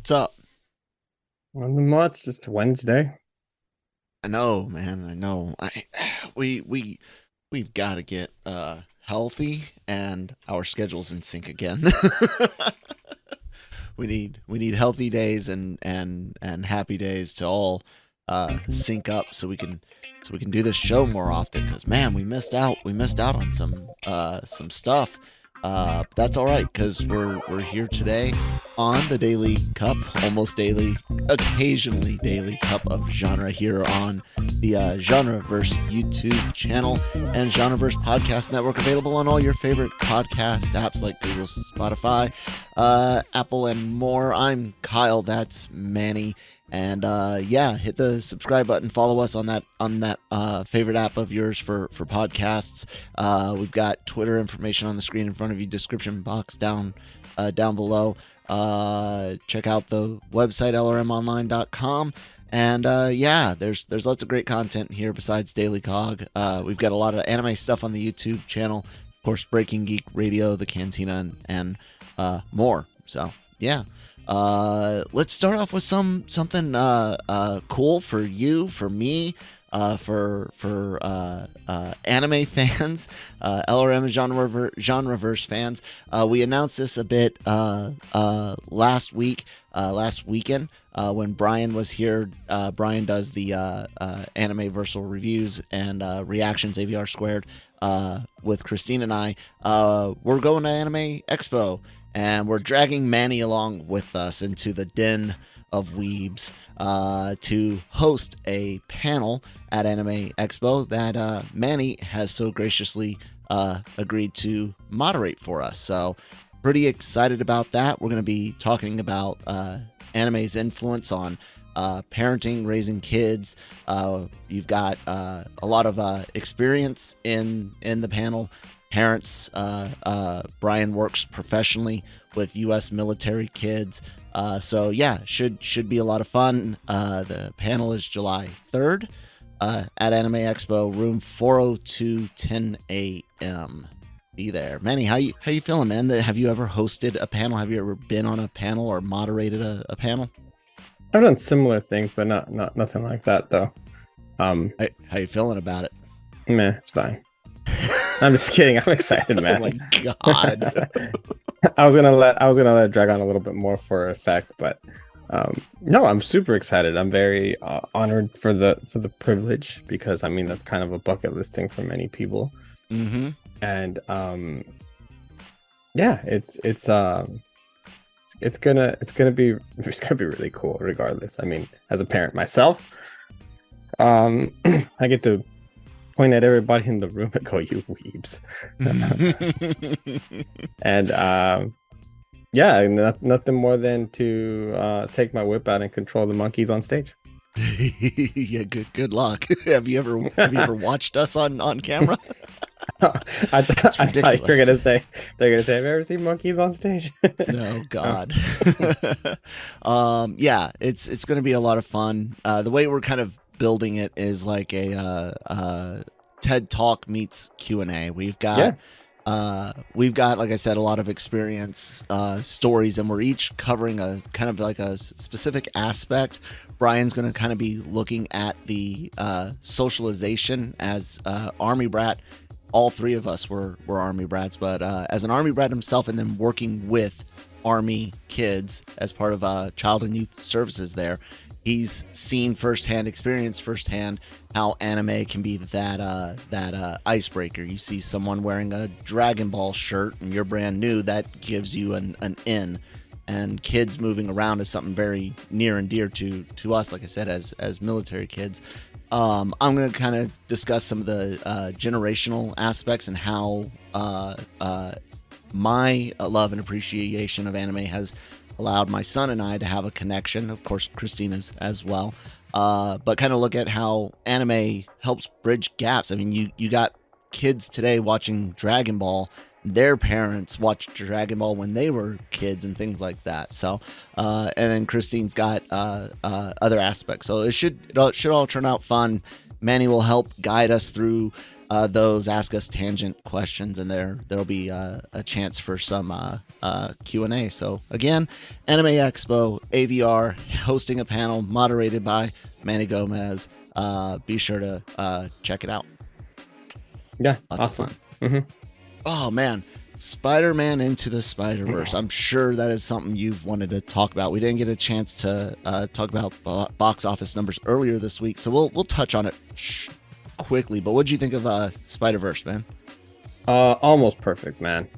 What's up? Nothing much, just Wednesday. I know, man. I know. We've got to get healthy and our schedules in sync again. We need healthy days and happy days to all sync up so we can do this show more often. Because man, we missed out on some stuff. That's all right because we're here today on the Daily Cup, almost daily, occasionally daily cup of genre here on the Genreverse YouTube channel and Genreverse Podcast Network, available on all your favorite podcast apps like Google, Spotify, Apple, and more. I'm Kyle. That's Manny. And yeah, hit the subscribe button. Follow us on that favorite app of yours for podcasts. We've got Twitter information on the screen in front of you. Description box down below. Check out the website lrmonline.com. And yeah, there's lots of great content here besides Daily Cog. We've got a lot of anime stuff on the YouTube channel. Of course, Breaking Geek Radio, the Cantina, and more. So yeah. Let's start off with something cool for you, for me, for anime fans, LRM and Genreverse fans. We announced this a bit last weekend when Brian was here. Brian does the Anime Versal reviews and reactions, AVR squared, with Christine and I. We're going to Anime Expo. And we're dragging Manny along with us into the den of weebs to host a panel at Anime Expo that Manny has so graciously agreed to moderate for us. So pretty excited about that. We're going to be talking about anime's influence on parenting, raising kids. You've got a lot of experience in the panel. Parents. Brian works professionally with U.S. military kids. So yeah, should be a lot of fun. The panel is July 3rd at Anime Expo, room 402, 10 a.m. Be there. Manny, how you feeling, man? Have you ever hosted a panel? Have you ever been on a panel or moderated a panel? I've done similar things, but not nothing like that though. How you feeling about it? Meh, it's fine. I'm just kidding. I'm excited, Oh man. my god. I was gonna let it drag on a little bit more for effect, but no, I'm super excited. I'm very honored for the privilege, because I mean that's kind of a bucket list thing for many people. Mm-hmm. And yeah, it's gonna be really cool regardless. I mean, as a parent myself, I get to point at everybody in the room and go, "You weebs." And yeah, nothing more than to take my whip out and control the monkeys on stage. Yeah, good luck. Have you ever watched us on camera? I thought you were gonna say have you ever seen monkeys on stage? No, God. Yeah, it's gonna be a lot of fun. The way we're kind of building it is like a TED Talk meets Q&A. We've got like I said, a lot of experience, stories, and we're each covering a kind of like a specific aspect. Brian's going to kind of be looking at the socialization as Army brat. All three of us were Army brats, but as an Army brat himself, and then working with Army kids as part of Child and Youth Services there. He's seen experienced firsthand how anime can be that icebreaker. You see someone wearing a Dragon Ball shirt and you're brand new, that gives you an in. And kids moving around is something very near and dear to us, like I said, as military kids. I'm going to kind of discuss some of the generational aspects and how my love and appreciation of anime has allowed my son and I to have a connection. Of course, Christina's as well. But kind of look at how anime helps bridge gaps. I mean, you got kids today watching Dragon Ball. Their parents watched Dragon Ball when they were kids and things like that. So, and then Christine's got other aspects. So it should all turn out fun. Manny will help guide us through those Ask Us Tangent questions, and there'll be a chance for some Q&A. So again, Anime Expo, AVR, hosting a panel moderated by Manny Gomez. Be sure to check it out. Yeah, Lots awesome. of fun. Oh man, Spider-Man Into the Spider-Verse. I'm sure that is something you've wanted to talk about. We didn't get a chance to talk about box office numbers earlier this week, so we'll touch on it quickly. But what did you think of Spider-Verse, man? Almost perfect, man.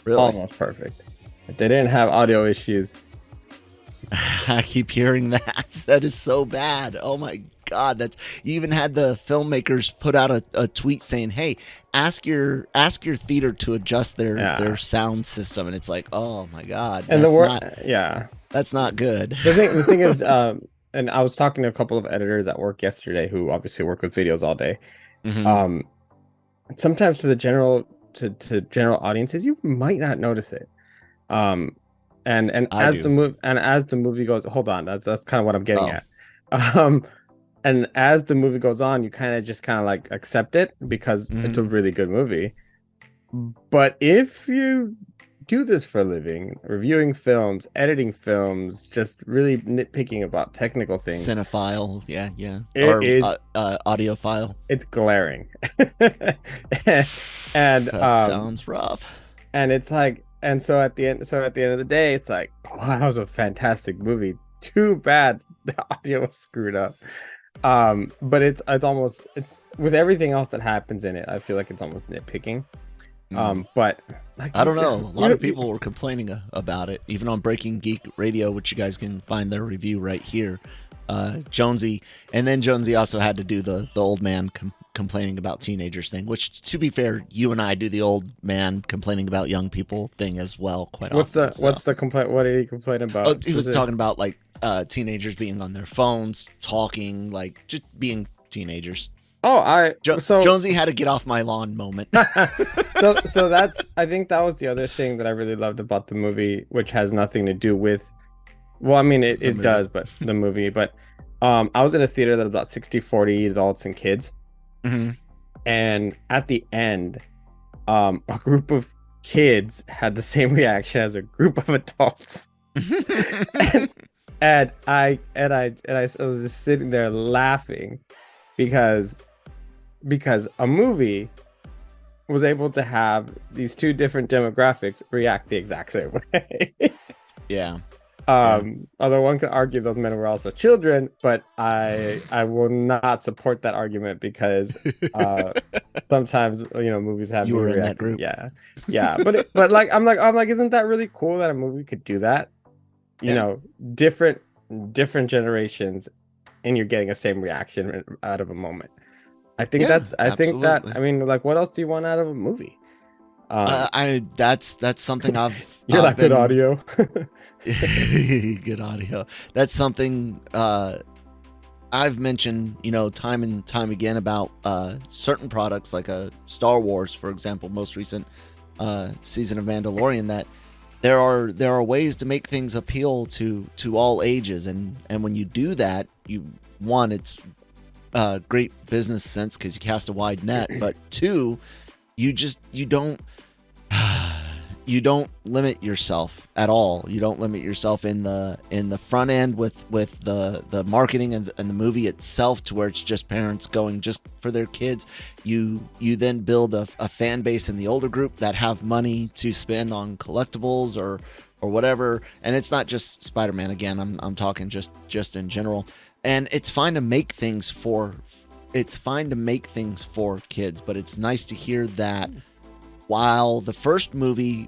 Really? Almost perfect. If they didn't have audio issues. I keep hearing that. That is so bad. Oh my God. You even had the filmmakers put out a tweet saying, hey, ask your theater to adjust their sound system. And it's like, oh my God. And that's not good. The thing is, and I was talking to a couple of editors at work yesterday who obviously work with videos all day. Mm-hmm. Sometimes to the general audiences, you might not notice it. And as the movie goes, hold on, that's kind of what I'm getting at. And as the movie goes on, you kind of like accept it because it's a really good movie. But if you do this for a living, reviewing films, editing films, just really nitpicking about technical things, cinephile, yeah, it is audiophile. It's glaring, and that sounds rough. And it's like, and so at the end of the day, it's like, oh, that was a fantastic movie. Too bad the audio was screwed up. But it's with everything else that happens in it, I feel like it's almost nitpicking. But like, I don't know. A lot of people were complaining about it, even on Breaking Geek Radio, which you guys can find their review right here. Jonesy also had to do the old man complaining about teenagers thing, which, to be fair, you and I do the old man complaining about young people thing as well quite often. What's the complaint? What did he complain about? Oh, he was talking about like teenagers being on their phones, talking, like just being teenagers. Oh, Jonesy had to get off my lawn moment. so that's, I think that was the other thing that I really loved about the movie, which has nothing to do with, well, I mean, it does, but the movie, but I was in a theater that was about 60-40 adults and kids. Mm-hmm. And at the end, a group of kids had the same reaction as a group of adults. and I was just sitting there laughing because a movie was able to have these two different demographics react the exact same way. Yeah. Although one could argue those men were also children, but I will not support that argument because sometimes movies have you were in that group. Yeah. But like I'm like, isn't that really cool that a movie could do that? You know, different generations, and you're getting the same reaction out of a moment. I think I mean, like, what else do you want out of a movie? That's something I've good audio. Good audio. That's something I've mentioned, time and time again about certain products like Star Wars, for example, most recent season of Mandalorian, that there are ways to make things appeal to all ages, and when you do that, it's great business sense because you cast a wide net, but two, you don't limit yourself at all. You don't limit yourself in the front end with the marketing and the movie itself, to where it's just parents going just for their kids. You then build a fan base in the older group that have money to spend on collectibles or whatever. And it's not just Spider-Man. Again, I'm talking just in general. And it's fine to make things for kids, but it's nice to hear that while the first movie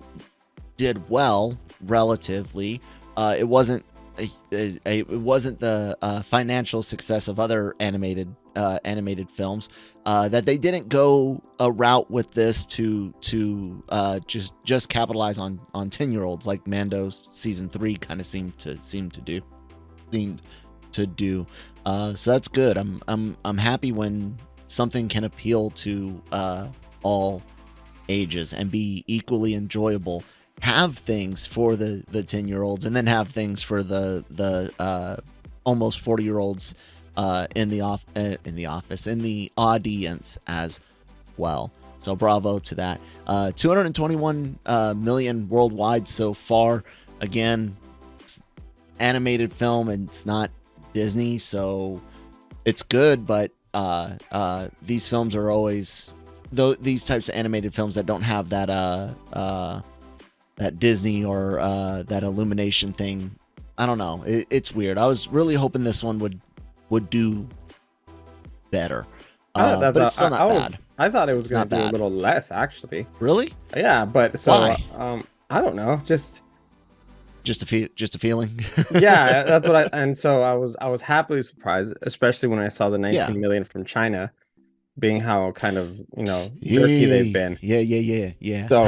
did well relatively, it wasn't the financial success of other animated films, that they didn't go a route with this to just capitalize on 10-year-olds like Mando season 3 kind of seemed to do. So that's good. I'm happy when something can appeal to all ages and be equally enjoyable. Have things for the 10-year-olds, and then have things for the almost 40-year-olds in the audience as well. So bravo to that. 221 million worldwide so far. Again, it's animated film and it's not Disney, so it's good, but these films are always these types of animated films that don't have that that Disney or that Illumination thing. I don't know. It's weird. I was really hoping this one would do better. But it's still not bad. I thought it was going to do a little less, actually. Really? Yeah, but so why? I don't know. Just a feeling. Yeah, that's what I was happily surprised, especially when I saw the 19 million from China, being how kind of, jerky they've been. Yeah. So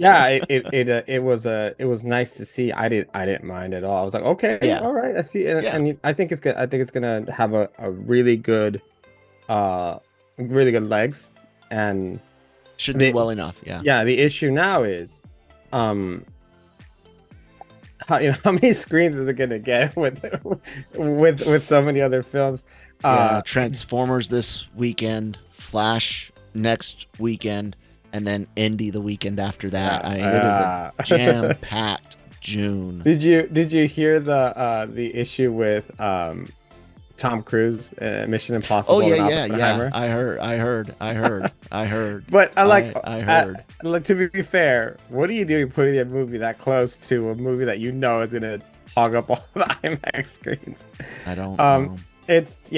yeah, it was nice to see. I didn't mind at all. I was like, okay, yeah, all right, I see, and I think it's good. I think it's gonna have a really good legs, and should do well enough. Yeah, the issue now is how many screens is it gonna get with so many other films? Transformers this weekend, Flash next weekend, and then Indy the weekend after that. I mean, it is a jam-packed June. Did you hear the issue with Tom Cruise, Mission Impossible? Oh yeah. I heard. But I heard. To be fair, what are you doing putting a movie that close to a movie that is gonna hog up all the IMAX screens? I don't know. It's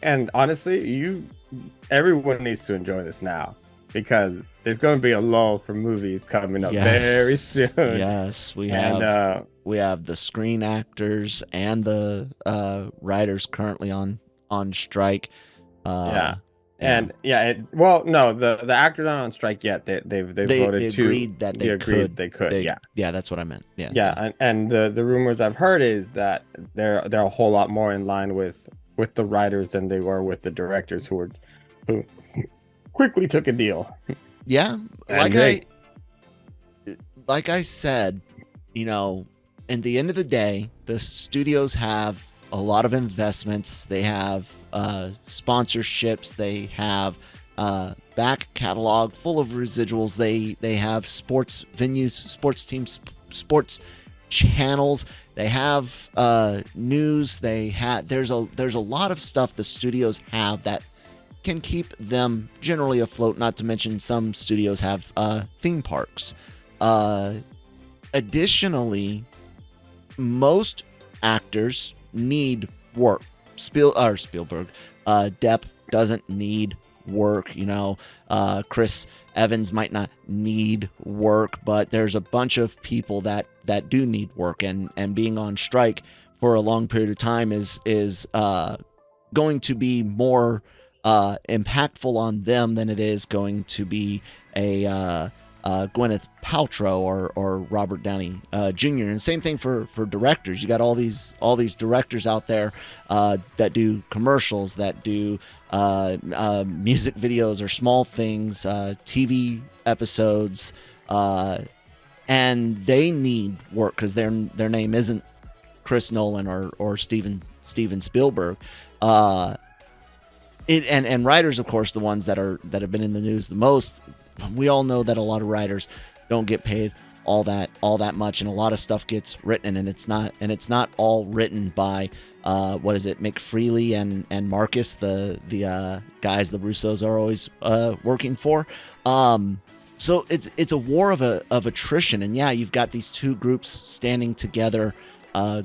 and honestly, everyone needs to enjoy this now, because there's going to be a lull for movies coming up very soon. Yes, we have the screen actors and the writers currently on strike. The actors aren't on strike yet. They voted agreed that they could. Yeah, that's what I meant. And the rumors I've heard is that they're a whole lot more in line with the writers than they were with the directors, who quickly took a deal. Yeah, like I said, in the end of the day, the studios have a lot of investments. They have sponsorships. They have back catalog full of residuals. They have sports venues, sports teams, sports channels. They have news. There's a lot of stuff the studios have that can keep them generally afloat. Not to mention some studios have theme parks. Additionally, most actors need work. Spielberg, Depp doesn't need work. Chris Evans might not need work, but there's a bunch of people that do need work, and being on strike for a long period of time is going to be more impactful on them than it is going to be a Gwyneth Paltrow or Robert Downey Jr. And same thing for directors. You got all these directors out there that do commercials, that do music videos or small things, TV episodes, and they need work because their name isn't Chris Nolan or Steven Spielberg. And writers, of course, the ones that have been in the news the most. We all know that a lot of writers don't get paid all that much, and a lot of stuff gets written, and it's not all written by McFreely and Marcus, the guys the Russos are always working for. So it's a war of attrition, and yeah, you've got these two groups standing together.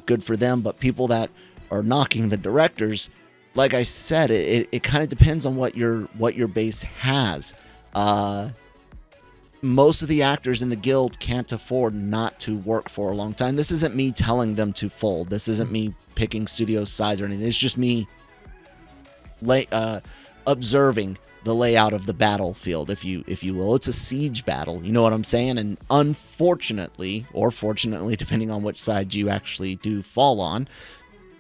Good for them, but people that are knocking the directors, like I said, it kind of depends on what your base has. Most of the actors in the guild can't afford not to work for a long time. This isn't me telling them to fold. This isn't me picking studio sides or anything. It's just me observing the layout of the battlefield, if you will. It's a siege battle, you know what I'm saying? And unfortunately, or fortunately, depending on which side you actually do fall on,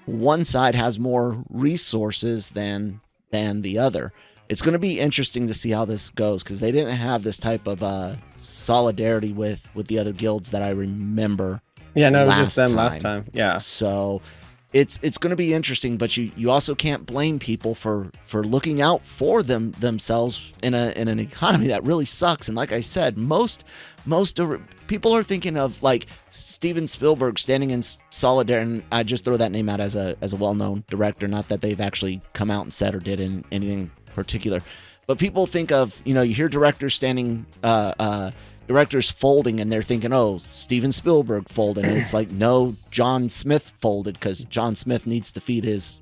one side has more resources than the other. It's going to be interesting to see how this goes, because they didn't have this type of solidarity with the other guilds that I remember. Yeah, no, it was just them last time. Yeah. So it's going to be interesting, but you also can't blame people for looking out for themselves in an economy that really sucks. And like I said, most people are thinking of like Steven Spielberg standing in solidarity, and I just throw that name out as a well-known director, not that they've actually come out and said or did anything particular, but people think of, you hear directors standing directors folding, and they're thinking, oh, Steven Spielberg folded. And it's like, no, John Smith folded because John Smith needs to feed his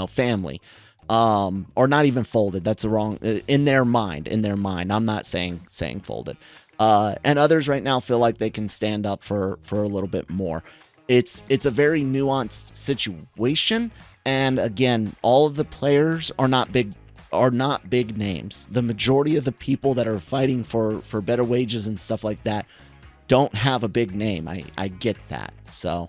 family. Or not even folded. That's the wrong, in their mind. I'm not saying folded. And others right now feel like they can stand up for a little bit more. It's a very nuanced situation. And again, all of the players are not big names. The majority of the people that are fighting for better wages and stuff like that don't have a big name. I get that. So,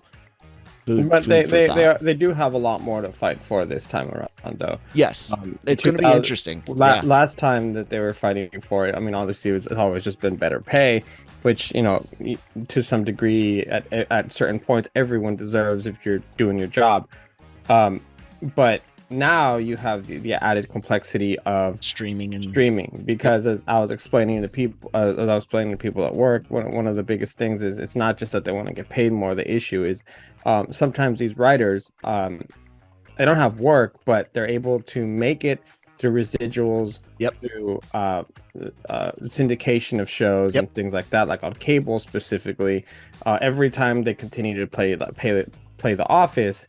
but they do have a lot more to fight for this time around, though. Yes, it's going to be interesting. Last time that they were fighting for it, I mean, obviously it's always just been better pay, which, to some degree at certain points everyone deserves if you're doing your job. But now you have the added complexity of streaming, because as I was explaining to people, at work, one of the biggest things is it's not just that they want to get paid more. The issue is sometimes these writers, they don't have work, but they're able to make it through residuals, through syndication of shows and things like that, like on cable specifically. Every time they continue to play The Office,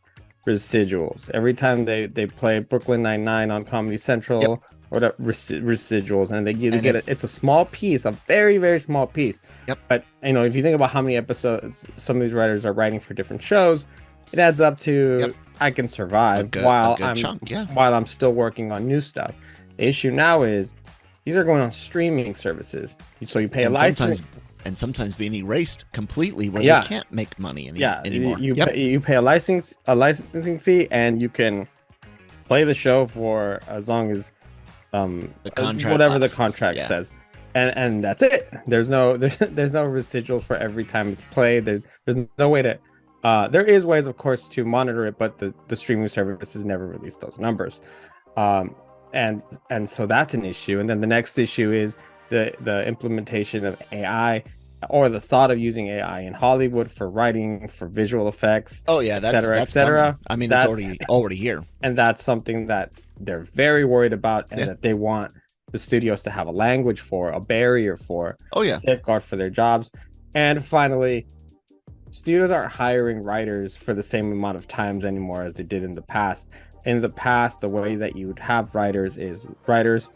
residuals. Every time they play Brooklyn Nine-Nine on Comedy Central, or whatever, residuals, and it's a small piece, a very, very small piece. But if you think about how many episodes some of these writers are writing for different shows, it adds up to I can survive while I'm still working on new stuff. The issue now is these are going on streaming services, so you pay a license. And sometimes being erased completely where they can't make money anymore. You pay a licensing fee, and you can play the show for as long as the contract whatever the contract says, and that's it. There's no residuals for every time it's played. There's no way to. There is ways, of course, to monitor it, but the streaming services never release those numbers, and so that's an issue. And then the next issue is the implementation of AI, or the thought of using AI in Hollywood for writing, for visual effects. Oh yeah, that's etc. I mean, it's already here, and that's something that they're very worried about, and that they want the studios to have a language for, a barrier for, safeguard for their jobs. And finally, studios aren't hiring writers for the same amount of times anymore as they did in the past. In the past, the way that you would have writers is writers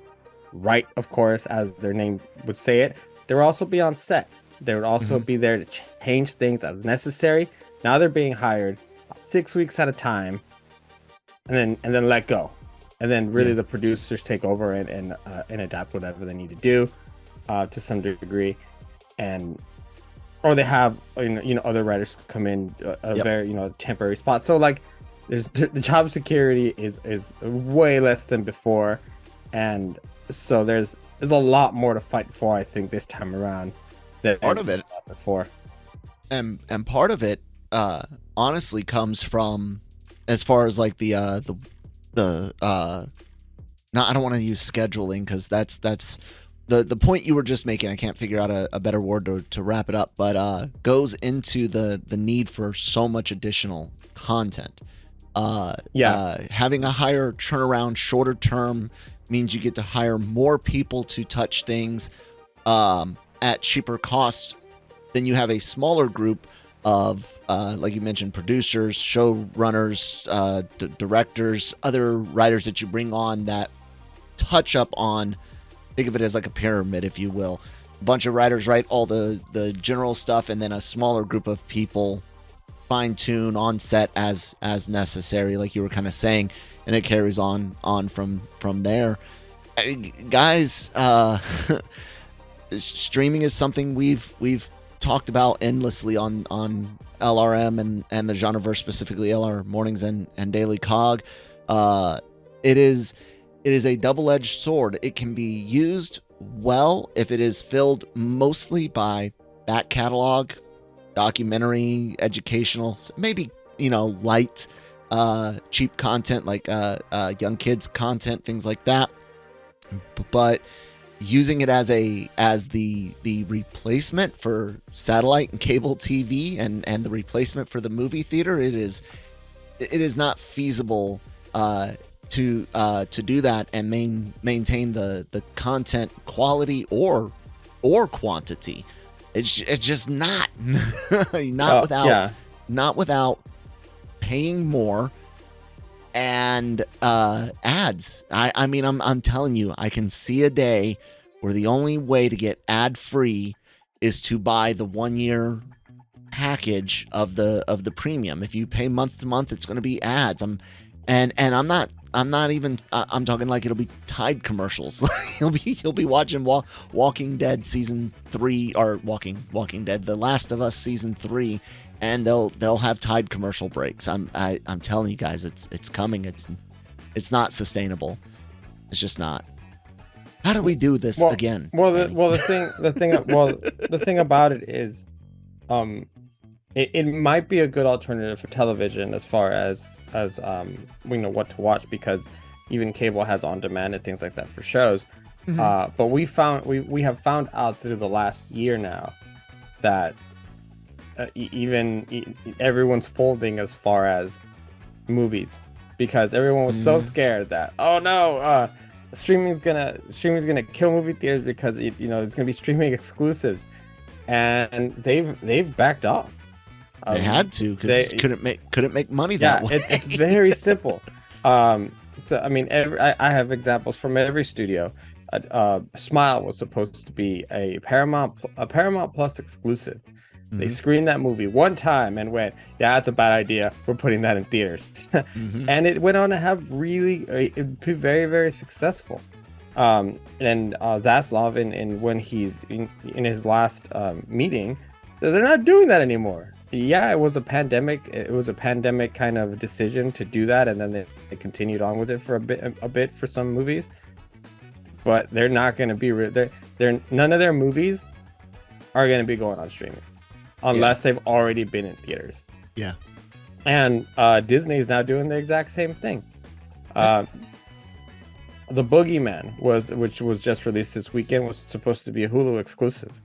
write, of course, as their name would say it. They would also be on set. They would also be there to change things as necessary. Now they're being hired 6 weeks at a time, and then let go, and then really the producers take over and adapt whatever they need to do to some degree, or they have other writers come in a very temporary spot. So like the job security is way less than before, and so there's a lot more to fight for, I think, this time around. Part of it before, and part of it honestly comes from, as far as like the I don't want to use scheduling, because that's the point you were just making. I can't figure out a better word to wrap it up, but goes into the need for so much additional content. Having a higher turnaround, shorter term, means you get to hire more people to touch things at cheaper cost. Then you have a smaller group of, like you mentioned, producers, showrunners, directors, other writers that you bring on that touch up on, think of it as like a pyramid, if you will. A bunch of writers write all the general stuff, and then a smaller group of people fine tune on set as necessary, like you were kind of saying, and it carries on from there. Guys, streaming is something we've talked about endlessly on LRM and the Genreverse, specifically LR Mornings and Daily COG. It is a double-edged sword. It can be used well if it is filled mostly by back catalog, documentary, educational, maybe light, cheap content like young kids content, things like that. But using it as the replacement for satellite and cable TV and the replacement for the movie theater, it is not feasible to do that and maintain the content quality or quantity. It's just not not without paying more and ads. I mean, I'm telling you, I can see a day where the only way to get ad free is to buy the 1-year package of the premium. If you pay month to month, it's going to be ads. I'm talking like it'll be Tide commercials. He'll be watching Walking Dead season 3 or Walking Dead, The Last of Us season 3, and they'll have Tide commercial breaks. I'm telling you guys, it's coming. It's not sustainable. It's just not. How do we do this again? The thing about it is, it might be a good alternative for television as far as we know what to watch, because even cable has on demand and things like that for shows. Mm-hmm. But we have found out through the last year now that even everyone's folding as far as movies, because everyone was so scared that, oh no, streaming's gonna kill movie theaters because it's gonna be streaming exclusives, and they've backed off. They had to, because couldn't make money that way. It's very simple. So I mean, I have examples from every studio. Smile was supposed to be a Paramount Plus exclusive. Mm-hmm. They screened that movie one time and went, yeah, that's a bad idea, we're putting that in theaters. Mm-hmm. And it went on to have really be very, very successful. And Zaslav, when he's in his last meeting, says they're not doing that anymore. Yeah, it was a pandemic. It was a pandemic kind of decision to do that, and then they continued on with it for a bit for some movies. But they're not going to be. None of their movies are going to be going on streaming unless they've already been in theaters. Yeah. And Disney is now doing the exact same thing. The Boogeyman which was just released this weekend, was supposed to be a Hulu exclusive.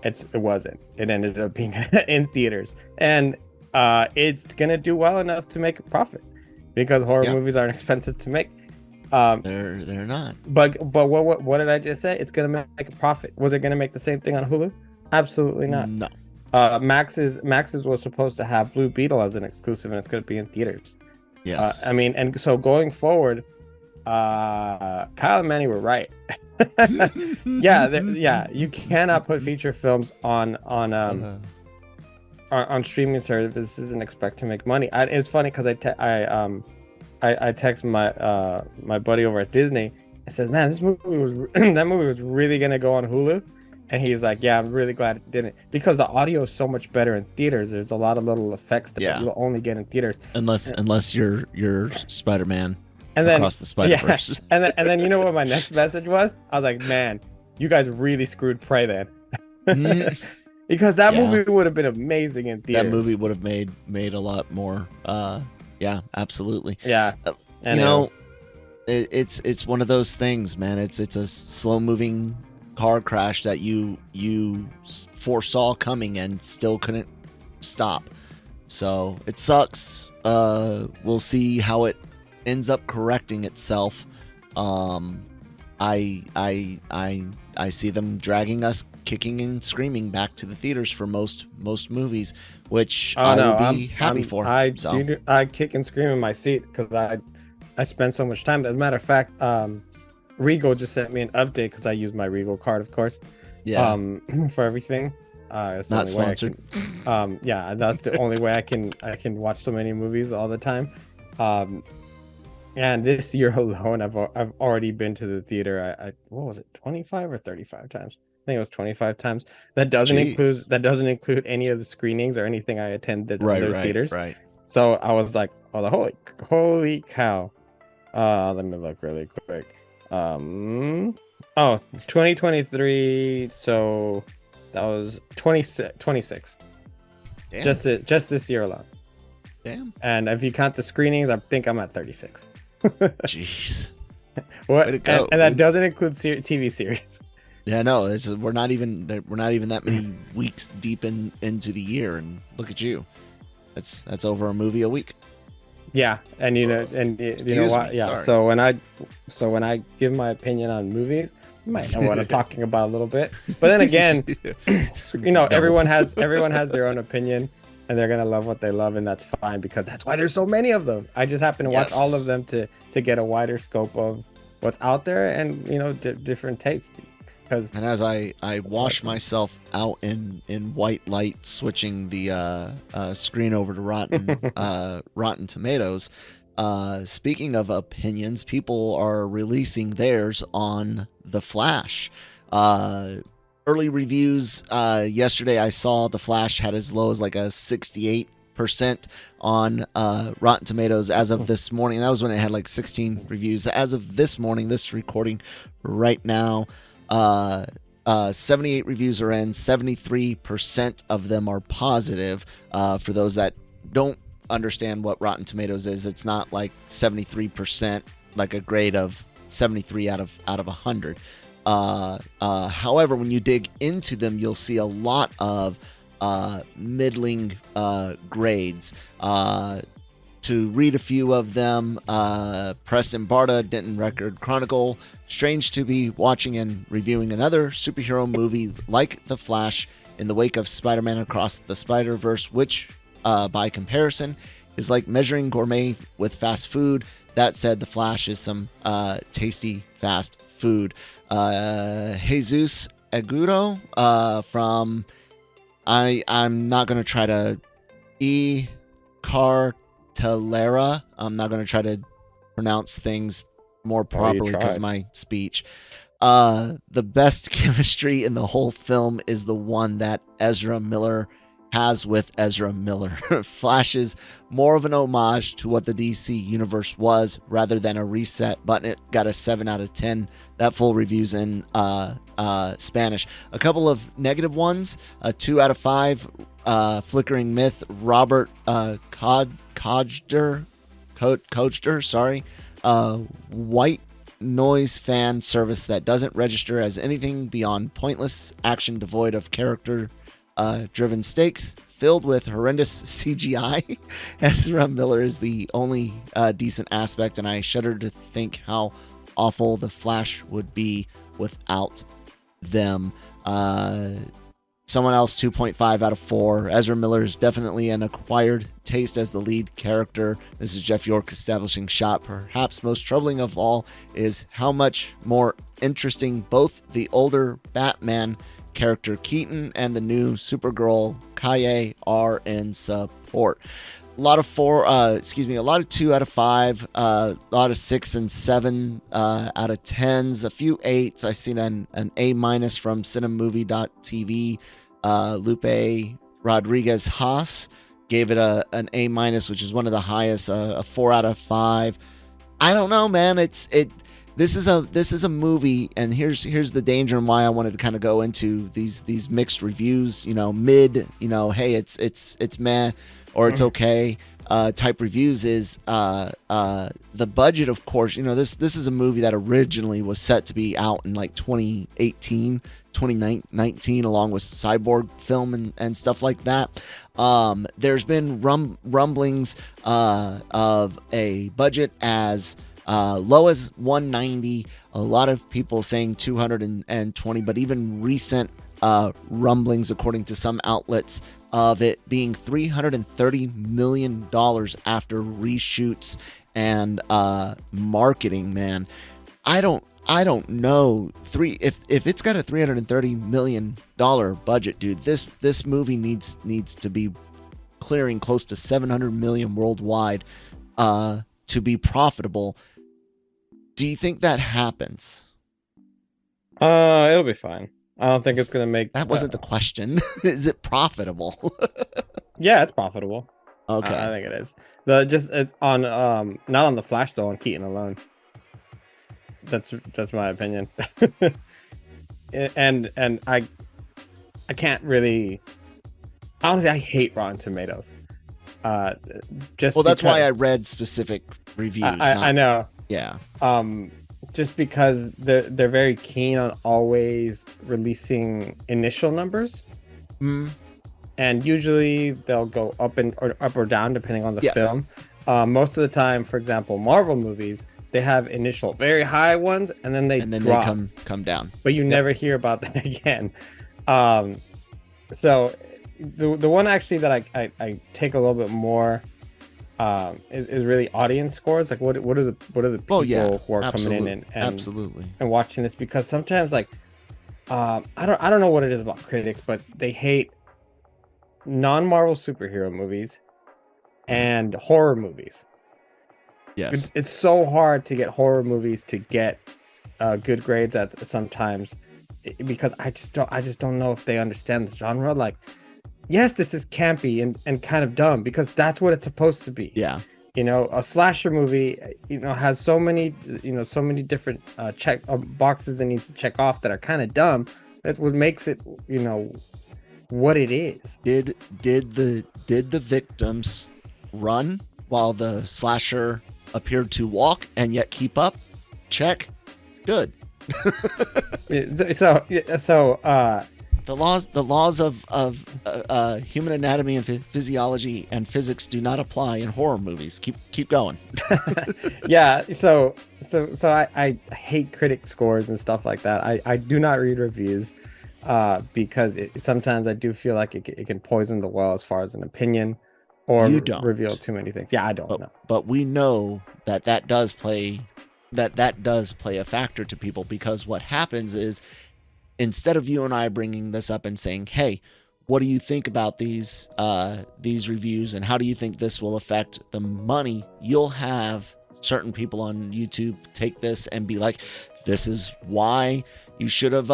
It wasn't. It ended up being in theaters, and it's gonna do well enough to make a profit, because horror movies aren't expensive to make. They're not. But what did I just say? It's gonna make a profit. Was it gonna make the same thing on Hulu? Absolutely not. No. Max's was supposed to have Blue Beetle as an exclusive, and it's gonna be in theaters. Yes. I mean, and so going forward, Kyle and Manny were right. You cannot put feature films on streaming services and expect to make money. It's funny because I text my buddy over at Disney and says, man, that movie was really gonna go on Hulu, and he's like, yeah, I'm really glad it didn't, because the audio is so much better in theaters. There's a lot of little effects that you'll only get in theaters, unless you're Spider-Man. And then across the Spider-Verse. and then you know what my next message was? I was like, man, you guys really screwed Prey then. Because that movie would have been amazing in theaters. That movie would have made a lot more. Yeah, absolutely. Yeah. It's one of those things, man. It's a slow moving car crash that you foresaw coming and still couldn't stop. So it sucks. We'll see how it ends up correcting itself. I see them dragging us kicking and screaming back to the theaters for most movies, which will be happy for. I kick and scream in my seat because I spend so much time. As a matter of fact, Regal just sent me an update because I use my Regal card, of course. Yeah. For everything. It's not sponsored. Yeah, that's the only way I can watch so many movies all the time. And this year alone, I've already been to the theater. What was it, 25 or 35 times? I think it was 25 times. That doesn't include any of the screenings or anything I attended at those theaters. Right. So I was like, oh, holy cow. Let me look really quick. 2023. So that was 26. Damn. Just this year alone. Damn. And if you count the screenings, I think I'm at 36. Jeez. What? Way to go, and that dude. doesn't include TV series. Yeah, no, we're not even that many weeks deep into the year, and look at you. That's over a movie a week. Yeah, and you know what? Yeah. Sorry. So when I give my opinion on movies, you might know what I'm talking about a little bit. But then again, everyone has their own opinion, and they're gonna love what they love, and that's fine because that's why there's so many of them. I just happen to watch all of them to get a wider scope of what's out there and different tastes. And as I wash myself out in white light, switching the screen over to Rotten Tomatoes. Speaking of opinions, people are releasing theirs on The Flash. Early reviews yesterday, I saw The Flash had as low as like a 68% on Rotten Tomatoes as of this morning. That was when it had like 16 reviews. As of this morning, this recording right now, 78 reviews are in. 73% of them are positive. For those that don't understand what Rotten Tomatoes is, it's not like 73%, like a grade of 73 out of 100. However, when you dig into them, you'll see a lot of middling grades. To read a few of them, Preston Barta, Denton Record Chronicle, strange to be watching and reviewing another superhero movie like The Flash in the wake of Spider-Man Across the Spider-Verse, which, by comparison, is like measuring gourmet with fast food. That said, The Flash is some tasty fast food. Jesus Agudo from... I'm not going to try to... Talera. I'm not going to try to pronounce things more properly because my speech. The best chemistry in the whole film is the one that Ezra Miller has with Ezra Miller. Flash is more of an homage to what the DC universe was rather than a reset, but it got a 7 out of 10. That full review's in Spanish. A couple of negative ones, a 2 out of 5. Flickering Myth, Robert Codger, sorry. White noise fan service that doesn't register as anything beyond pointless action devoid of character driven stakes, filled with horrendous CGI. Ezra Miller is the only decent aspect, and I shudder to think how awful The Flash would be without them. Someone else, 2.5 out of 4. Ezra Miller is definitely an acquired taste as the lead character. This is Jeff York establishing shot. Perhaps most troubling of all is how much more interesting both the older Batman character Keaton and the new Supergirl Kaye are in support. A lot of 2 out of 5, a lot of 6 and 7 out of 10s, a few 8s. I seen an A- from cinemovie.tv. Lupe Rodriguez Haas gave it an A-, which is one of the highest, a 4 out of 5. I don't know, man. This is a movie, and here's the danger and why I wanted to kind of go into these mixed reviews. Mid. Hey, it's meh, or it's okay. Type reviews is the budget, of course. This is a movie that originally was set to be out in like 2019, along with Cyborg film and stuff like that. There's been rumblings of a budget as low as 190. A lot of people saying 220, but even recent rumblings, according to some outlets, of it being $330 million after reshoots and marketing. Man, I don't know. If it's got a $330 million budget, dude, this movie needs to be clearing close to $700 million worldwide to be profitable. Do you think that happens? It'll be fine. I don't think it's gonna make. That wasn't the question. Is it profitable? Yeah, it's profitable. Okay, I think it is. It's on not on the Flash though, on Keaton alone. That's my opinion. and I can't really. Honestly, I hate Rotten Tomatoes. Uh, just Well, that's why because I read specific reviews. I know. Yeah. Just because they're very keen on always releasing initial numbers, and usually they'll go up or down depending on the Yes. film. Most of the time, for example, Marvel movies, they have initial very high ones, and then they drop. They come down. But you never hear about that again. So the one actually that I take a little bit more is really audience scores. Like what are the people who are coming in and watching this, because sometimes like I don't know what it is about critics, but they hate non-Marvel superhero movies and horror movies. Yes. It's so hard to get horror movies to get good grades at sometimes, because I just don't know if they understand the genre. Like, yes, this is campy and kind of dumb because that's what it's supposed to be. Yeah. You know, a slasher movie, has so many different check boxes it needs to check off that are kind of dumb. That's what makes it, what it is. Did the victims run while the slasher appeared to walk and yet keep up? Check. Good. So the laws of human anatomy and physiology and physics do not apply in horror movies. Keep going. Yeah. So I hate critic scores and stuff like that. I do not read reviews because sometimes I do feel like it can poison the well as far as an opinion or reveal too many things. Yeah, I don't know. But we know that does play a factor to people, because what happens is, instead of you and I bringing this up and saying, hey, what do you think about these reviews and how do you think this will affect the money, you'll have certain people on YouTube take this and be like, this is why you should have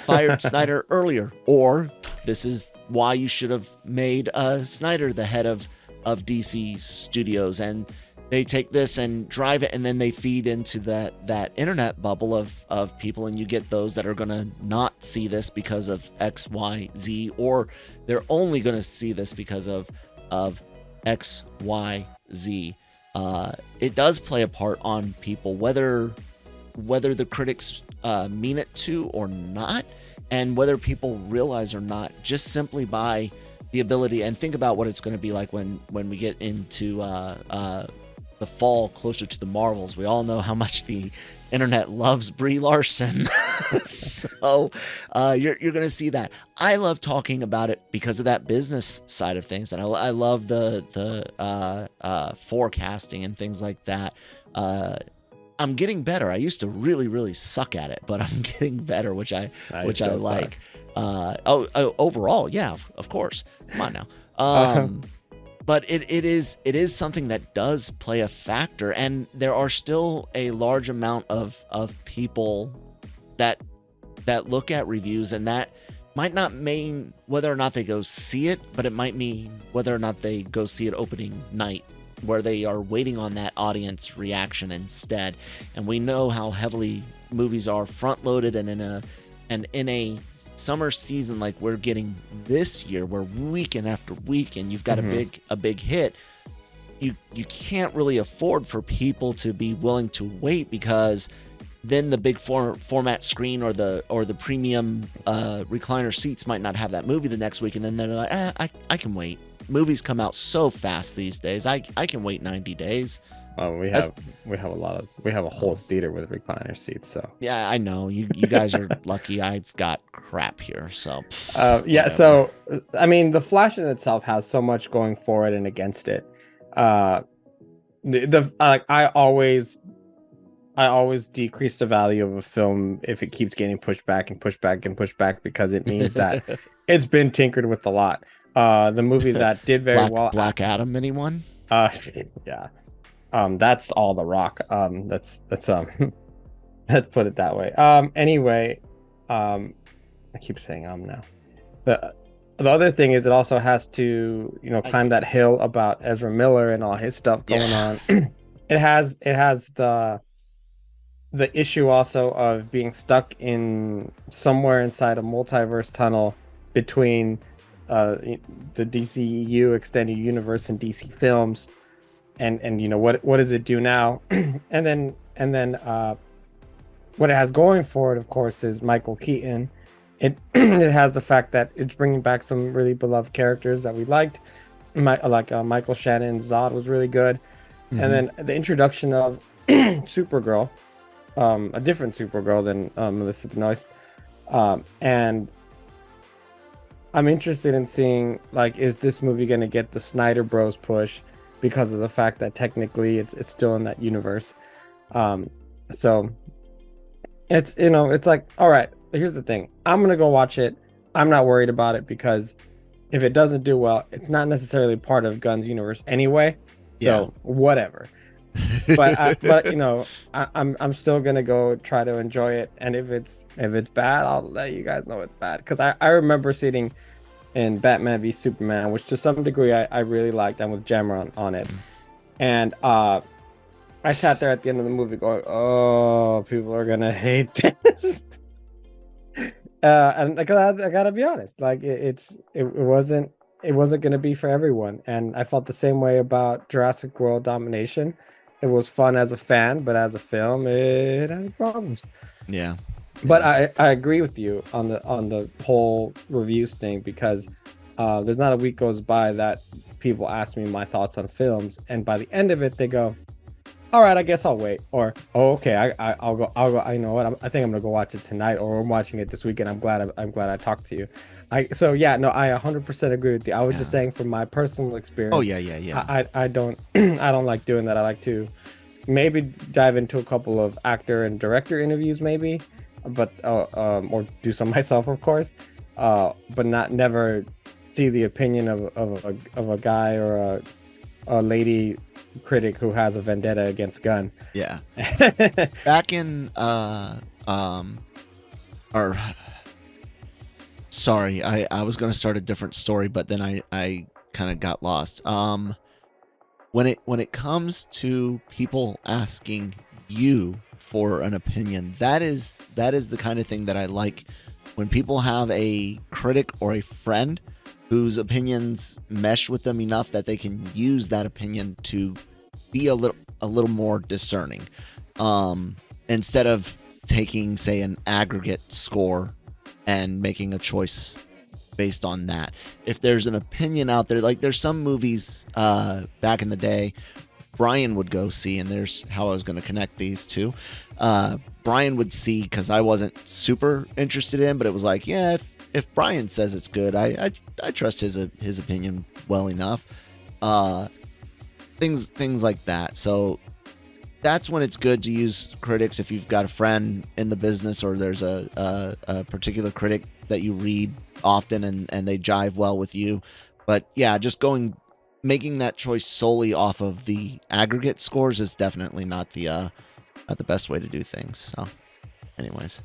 fired Snyder earlier, or this is why you should have made Snyder the head of DC Studios. And they take this and drive it, and then they feed into that internet bubble of people, and you get those that are going to not see this because of X, Y, Z, or they're only going to see this because of X, Y, Z. It does play a part on people, whether the critics mean it to or not, and whether people realize or not, just simply by the ability. And think about what it's going to be like when we get into the fall, closer to the Marvels. We all know how much the internet loves Brie Larson. So you're going to see that. I love talking about it because of that business side of things, and I love the forecasting and things like that. I'm getting better. I used to really, really suck at it, but I'm getting better, which I like. Overall, yeah, of course. Come on now. But it is something that does play a factor, and there are still a large amount of people that look at reviews, and that might not mean whether or not they go see it, but it might mean whether or not they go see it opening night, where they are waiting on that audience reaction instead. And we know how heavily movies are front loaded, and in a summer season like we're getting this year, where weekend after weekend you've got a big hit, you can't really afford for people to be willing to wait, because then the big format screen or the premium recliner seats might not have that movie the next week, and then they're like, I can wait. Movies come out so fast these days. I can wait 90 days. We have a whole theater with recliner seats. So yeah, I know you guys are lucky. I've got crap here. So yeah. So I mean, the Flash in itself has so much going for it and against it. I always decrease the value of a film if it keeps getting pushed back and pushed back and pushed back, because it means that it's been tinkered with a lot. The movie that did very well, Black Adam, anyone? Yeah. That's all The Rock. Let's put it that way. Anyway, I keep saying now. The other thing is, it also has to, climb that hill about Ezra Miller and all his stuff going on. It has the issue also of being stuck in somewhere inside a multiverse tunnel between the DCEU extended universe and DC films, and what does it do now? and then what it has going for it, of course, is Michael Keaton. It it has the fact that it's bringing back some really beloved characters that we liked. Michael Shannon Zod was really good. Mm-hmm. And then the introduction of Supergirl, a different Supergirl than Melissa Benoist, and I'm interested in seeing, like, is this movie going to get the Snyder Bros push because of the fact that technically it's still in that universe. So it's, it's like, all right, here's the thing. I'm going to go watch it. I'm not worried about it because if it doesn't do well, it's not necessarily part of Gunn's universe anyway. So whatever. But I'm still gonna go try to enjoy it, and if it's bad, I'll let you guys know it's bad. Because I remember sitting in Batman v Superman, which to some degree I really liked, and with Jammer on it, and I sat there at the end of the movie going, oh, people are gonna hate this. And because I gotta be honest, like it wasn't gonna be for everyone, and I felt the same way about Jurassic World Domination. It was fun as a fan, but as a film, it had problems. Yeah. But I agree with you on the whole reviews thing, because there's not a week goes by that people ask me my thoughts on films, and by the end of it, they go, all right, I guess I'll wait. Or, oh, okay, I'll go. I know what, I think I'm gonna go watch it tonight, or I'm watching it this weekend. I'm glad I talked to you. I 100% agree with you. I was just saying from my personal experience. Oh yeah. I don't I don't like doing that. I like to maybe dive into a couple of actor and director interviews, maybe, but or do some myself, of course. But never see the opinion of a guy or a lady critic who has a vendetta against Gunn. Yeah. Back in sorry, I was going to start a different story, but then I kind of got lost. When it comes to people asking you for an opinion, that is the kind of thing that I like, when people have a critic or a friend whose opinions mesh with them enough that they can use that opinion to be a little more discerning, instead of taking, say, an aggregate score and making a choice based on that. If there's an opinion out there, like there's some movies back in the day Brian would go see, and there's how I was going to connect these two. Brian would see, because I wasn't super interested in, but it was like, yeah, if Brian says it's good, I trust his opinion well enough. Things like that. So that's when it's good to use critics. If you've got a friend in the business, or there's a particular critic that you read often and they jive well with you. But yeah, just making that choice solely off of the aggregate scores is definitely not the best way to do things. So anyways,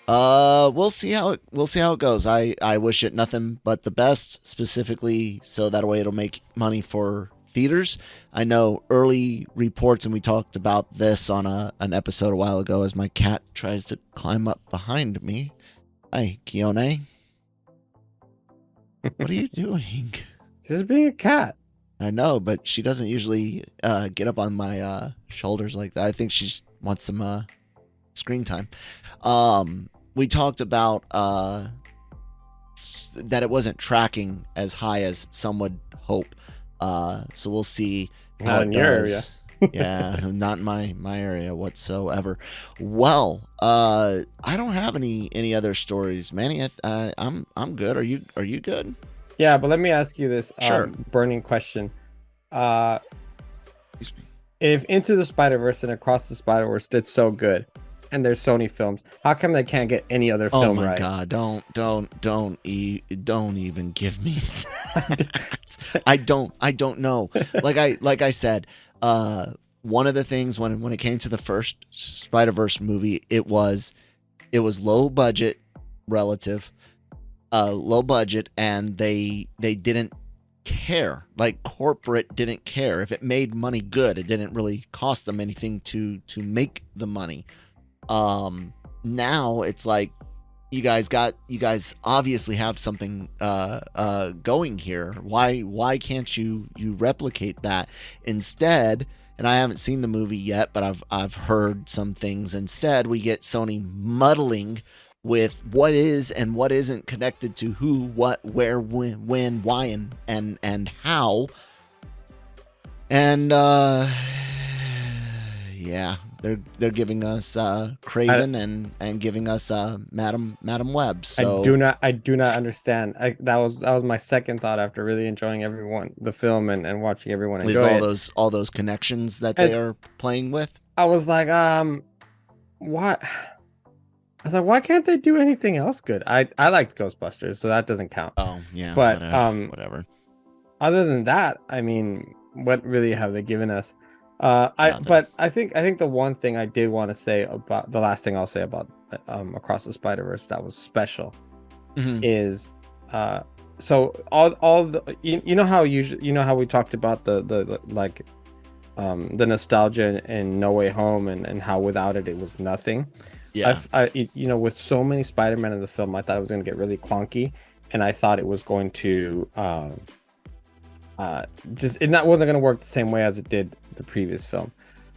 we'll see how it goes. I wish it nothing but the best, specifically so that way it'll make money for theaters. I know early reports, and we talked about this on an episode a while ago, as my cat tries to climb up behind me. Hi, Keone. What are you doing? Just being a cat. I know, but she doesn't usually get up on my shoulders like that. I think she just wants some screen time. We talked about that it wasn't tracking as high as some would hope. So we'll see how it does. Yeah, not in my area whatsoever. Well, I don't have any other stories, Manny. I'm good. Are you good? Yeah, but let me ask you this Sure. Burning question. Excuse me. If Into the Spider-Verse and Across the Spider-Verse did so good, and there's Sony films, how come they can't get any other film right? Oh my God! Don't even give me that. I don't know. Like I said, one of the things when it came to the first Spider-Verse movie, it was low budget, low budget, and they didn't care. Like, corporate didn't care if it made money. Good. It didn't really cost them anything to make the money. Now it's like you guys obviously have something going here. Why can't you replicate that instead? And I haven't seen the movie yet, but I've heard some things. Instead, we get Sony muddling with what is and what isn't connected to who, what, where, when, why, and how. And yeah, they're giving us Craven and giving us Madam Web. So I do not understand. That was my second thought after really enjoying the film and watching everyone enjoy it. All those connections that they are playing with. I was like, what? I was like, why can't they do anything else good? I liked Ghostbusters, so that doesn't count. Oh yeah, but whatever. Other than that, I mean, what really have they given us? But I think the one thing I did want to say about the last thing I'll say about Across the Spider-Verse that was special is so all the you know how we talked about the nostalgia in No Way Home and how without it was nothing. Yeah. With so many Spider-Man in the film, I thought it was going to get really clunky, and I thought it was going to wasn't going to work the same way as it did the previous film.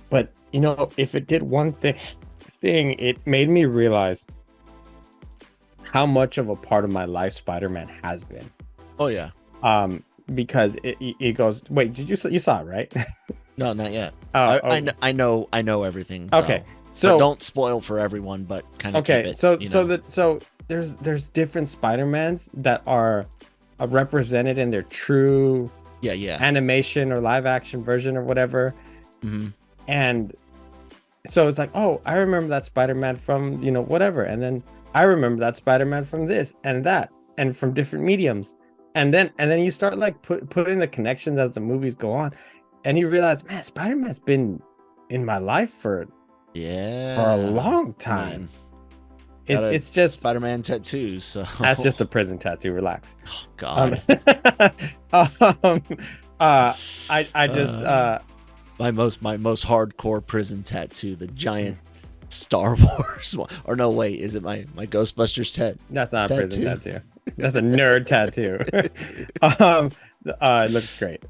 But if it did one thing, it made me realize how much of a part of my life Spider-Man has been. Oh yeah. Because it goes. Wait, you saw it, right? No, not yet. I know everything. Okay, though. so but don't spoil for everyone, but kind of okay. Keep it, so there's different Spider-Mans that are represented in their true animation or live action version or whatever. And so it's like, oh, I remember that Spider-Man from whatever, and then I remember that Spider-Man from this and that, and from different mediums, and then you start like putting the connections as the movies go on, and you realize, man, Spider-Man's been in my life for a long time. It's just Spider-Man tattoo, so that's just a prison tattoo. Relax. Oh God. I just my most hardcore prison tattoo, the giant Star Wars one. Or no, wait, is it my Ghostbusters tattoo? That's not a prison tattoo. That's a nerd tattoo. It looks great.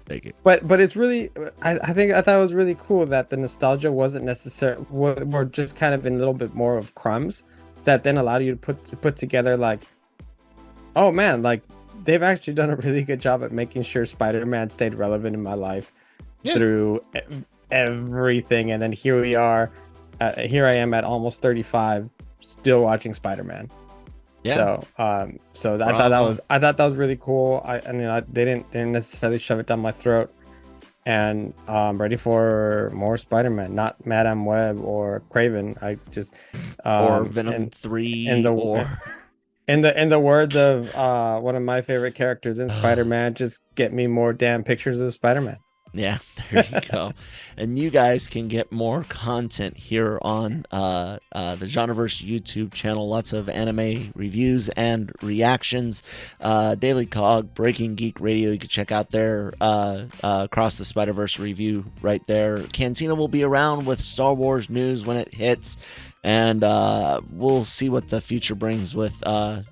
Thank you. But it's really, I thought it was really cool that the nostalgia wasn't necessary. We're just kind of in a little bit more of crumbs that then allowed you to put together like, oh man, like they've actually done a really good job at making sure Spider-Man stayed relevant in my life through everything. And then here we are, here I am at almost 35, still watching Spider-Man. Yeah. So I thought that was really cool. They didn't necessarily shove it down my throat, and I'm ready for more Spider-Man, not Madam Web or Craven. I just or Venom 3 in the words of one of my favorite characters in Spider-Man, just get me more damn pictures of Spider-Man. Yeah, there you go. And you guys can get more content here on the Genreverse YouTube channel. Lots of anime reviews and reactions. Daily COG, Breaking Geek Radio. You can check out their Across the Spider-Verse review right there. Cantina will be around with Star Wars news when it hits. And we'll see what the future brings with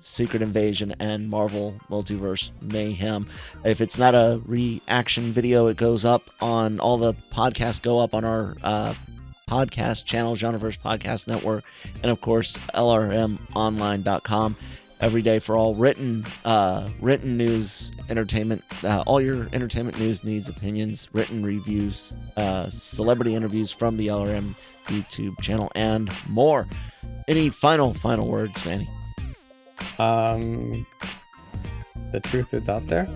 Secret Invasion and Marvel Multiverse Mayhem. If it's not a reaction video, it goes up on all the podcasts, go up on our podcast channel, Genreverse Podcast Network, and of course, LRMonline.com. Every day for all written news, entertainment, all your entertainment news, needs, opinions, written reviews, celebrity interviews from the LRM YouTube channel, and more. Any final words, Manny? The truth is out there.